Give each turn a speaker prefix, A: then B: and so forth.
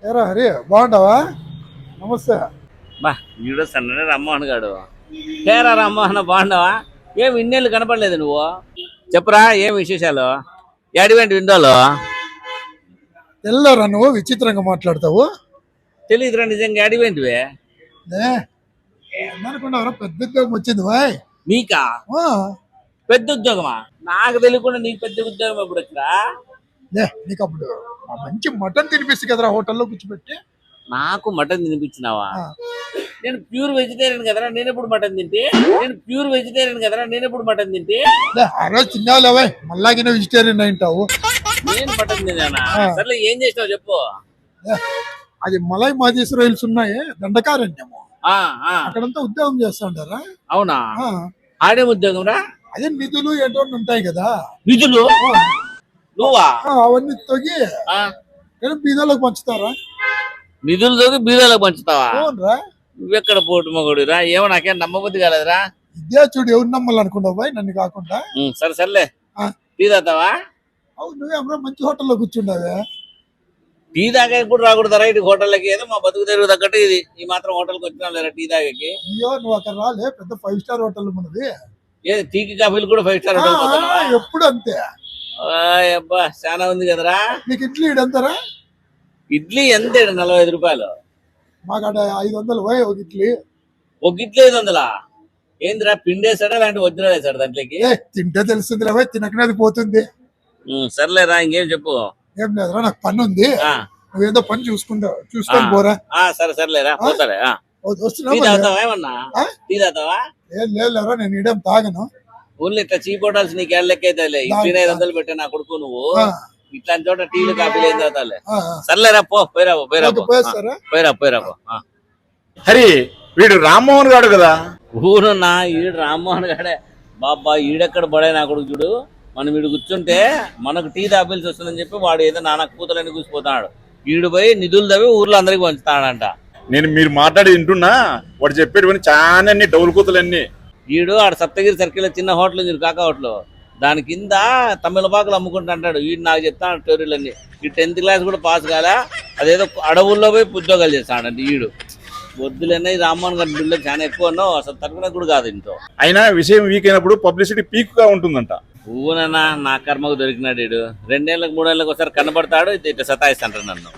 A: ఏరా హరి బాగుంటావా? నమస్తే.
B: బా వీడు సన్ననే రమ్మోహన్ గాడు. కేరా రమ్మోహన్ బాగున్నావా? ఏం ఇన్నేళ్ళు కనపడలేదు నువ్వు. చెప్పురా ఏం విశేషాలు? ఎడివెంట్ విండోలో
A: తెల్లరా నువ్వు విచిత్రంగా మాట్లాడతావు.
B: తెలియదురా నిజంగా ఎడివెంట్వే
A: అనుకున్నావరా? పెద్ద ఉద్యోగం వచ్చింది వాయ్
B: నీకా? పెద్ద ఉద్యోగమా? నాకు తెలియకుండా నీకు పెద్ద ఉద్యోగం ఎప్పుడు వచ్చినా?
A: నీకు అప్పుడు మంచి మటన్ తినిపిస్తుంది కదరా హోటల్లో కూర్చోబెట్టి.
B: నాకు మటన్ తినిపించినావా? నేను ప్యూర్ వెజిటేరియన్ కదరా, నేను ఎప్పుడు మటన్ తింటే?
A: ఆ రోజు తిన్నావులేవా, మళ్ళాగిన వెజిటేరియన్ అయింటావు.
B: నేను మటన్ తిన్నానా? సర్లే ఏం చేసినావు చెప్పు.
A: అది మలై మాదేశ్వర హిల్స్ ఉన్నాయి, దండకారణ్యము. అక్కడంతా ఉద్యోగం చేస్తాంటారా?
B: అవునా? ఆడే ఉద్యోగం రా?
A: అదే నిధులు ఏంటో ఉంటాయి కదా.
B: నిధులు నువ్వా?
A: అవన్నీ తొగి బీదోళ్ళకి పంచుతారా?
B: నిధులు తోగి బీదోళ్ళకి పంచుతావా?
A: అవునరా.
B: నువ్వెక్కడ పోటు మగుడురా? ఏమో నాకేం నమ్మబుద్ధి కాలేదురా.
A: ఇదే చూడు, ఎవరు నమ్మాలనుకున్నావు బాయ్ నన్ను కాకుండా.
B: సర్లే టీ తాగుతావా?
A: అవును, నువ్వేమరా మంచి హోటల్లో కూర్చుండవే.
B: టీ తాగా కూడా రాకూడదు రైట్ హోటల్కి. ఏదో మా బతుకు తెరుగు తగ్గట్టు ఇది ఈ మాత్రం హోటల్కి వచ్చినా లేరా టీ తాగకి?
A: అయ్యో నువ్వు అక్కడ రాలే, పెద్ద 5 స్టార్ హోటల్ మనది.
B: ఏది టీకి కాఫీలు కూడా 5 స్టార్ హోటల్?
A: ఎప్పుడు అంతే.
B: అబ్బా చాలా ఉంది కదరా.
A: నీకు ఇడ్లీ ఎంతరా?
B: ఇడ్లీ ఎంత? 45 రూపాయలు.
A: మాకు అక్కడ 500 పోయి ఒక ఇడ్లీ.
B: ఒక ఇడ్లీ 500? ఏందిరా పిండేసాడా లాంటి వజ్రాలు వేసాడు దాంట్లోకి?
A: తింటే తెలుస్తుంది పోయి, తినకనేది పోతుంది.
B: సర్లేరా ఇంకేం చెప్పు.
A: ఏం లేదురా, నాకు పని ఉంది. నువ్వేదో పని చూసుకొని పోరా.
B: సర్లేరా పోతాడే. ఏమన్నా టీ తాగుతావా?
A: ఏం లేదురా, నేను ఇడేం తాగను.
B: ఓన్లీ ఇట్లా చీప్ హోటల్స్ నీకు ఎల్లెక్కైతే ఇడ్లీ 500 పెట్టా నా కొడుకు నువ్వు. ఇట్లాంటి చోట టీలు కాఫీలు ఏం తాగుతాలే. సర్లేరా పో, పోయిరా.
C: హరి వీడు రామ్మోహన్ గాడు కదా?
B: ఊరున్నా ఈడు రామ్మోహన్ గాడే. బాబా ఈడెక్కడ పడే నా కొడుకు చూడు. మనం వీడు కూర్చుంటే మనకు టీ తాపిల్సి వస్తుందని చెప్పి వాడు ఏదో నాన్న కూతులని కూసిపోతాడు. వీడు పోయి నిధులు తవ్వి ఊర్లో అందరికి పంచుతాడంట.
C: నేను మీరు మాట్లాడి వింటున్నా, వాడు చెప్పేటువంటి చాలా డౌల్ కూతులన్నీ.
B: వీడు ఆడ సప్తగిరి సర్కిల్ చిన్న హోటల్ ఉంది కాకా హోటల్, దాని కింద తమిళపాకులు అమ్ముకుంటా అంటాడు. వీడు నాకు చెప్తాడు స్టోరీలన్నీ. ఈ 10th క్లాస్ కూడా పాస్ కాలే, అదేదో అడవుల్లో పోయి ఉద్యోగాలు చేస్తాడంటే. వీడు వద్దులన్నా రామ్మోహన్ గారి బిల్లు చాలా ఎక్కువ అన్నావు, అసలు తరపున కూడా కాదు ఇంట్లో.
C: అయినా విషయం వీక్ అయినప్పుడు పబ్లిసిటీ పీక్ గా ఉంటుందంట.
B: ఊనన్నా నా కర్మకు దొరికినాడు వీడు. 2 ఏళ్ళకి 3 ఏళ్ళకి ఒకసారి కనబడతాడు, ఇట్లా సతాయిస్తాంటారు నన్ను.